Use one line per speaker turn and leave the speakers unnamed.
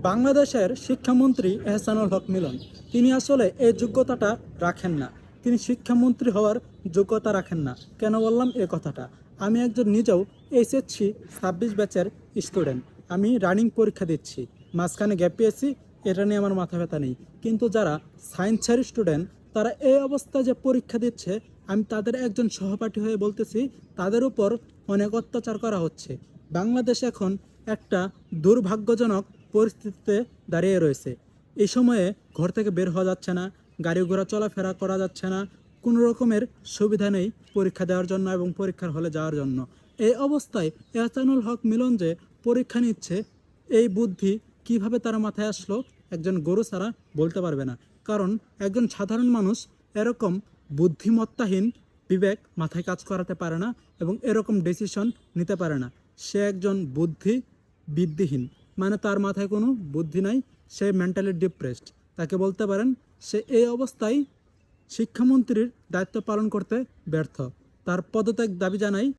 বাংলাদেশের শিক্ষামন্ত্রী এহসানুল হক মিলন তিনি আসলে এই যোগ্যতাটা রাখেন না। তিনি শিক্ষামন্ত্রী হওয়ার যোগ্যতা রাখেন না। কেন বললাম এই কথাটা? আমি একজন নিজেও এসএসসি 26 ব্যাচের স্টুডেন্ট। আমি রানিং পরীক্ষা দিচ্ছি, মাঝখানে গ্যাপ পেয়েছি, এটা নিয়ে আমার মাথা ব্যথা নেই। কিন্তু যারা সায়েন্সের স্টুডেন্ট তারা এই অবস্থায় যে পরীক্ষা দিচ্ছে, আমি তাদের একজন সহপাঠী হয়ে বলতেছি তাদের উপর অনেক অত্যাচার করা হচ্ছে। বাংলাদেশ এখন একটা দুর্ভাগ্যজনক পরিস্থিতিতে দাঁড়িয়ে রয়েছে। এই সময়ে ঘর থেকে বের হওয়া যাচ্ছে না, গাড়ি ঘোড়া চলাফেরা করা যাচ্ছে না, কোনো রকমের সুবিধা নেই পরীক্ষা দেওয়ার জন্য এবং পরীক্ষার হলে যাওয়ার জন্য। এই অবস্থায় এহসানুল হক মিলন যে পরীক্ষা নিচ্ছে, এই বুদ্ধি কিভাবে তার মাথায় আসলো একজন গরু ছাড়া বলতে পারবে না। কারণ একজন সাধারণ মানুষ এরকম বুদ্ধিমত্তাহীন বিবেক মাথায় কাজ করাতে পারে না এবং এরকম ডিসিশন নিতে পারে না। সে একজন বুদ্ধিহীন, মানে তার মাথায় কোনো বুদ্ধি নাই, সে মেন্টালি ডিপ্রেসড তাকে বলতে পারেন। সে এই অবস্থায় শিক্ষামন্ত্রীর দায়িত্ব পালন করতে ব্যর্থ। তার পদত্যাগ দাবি জানাই।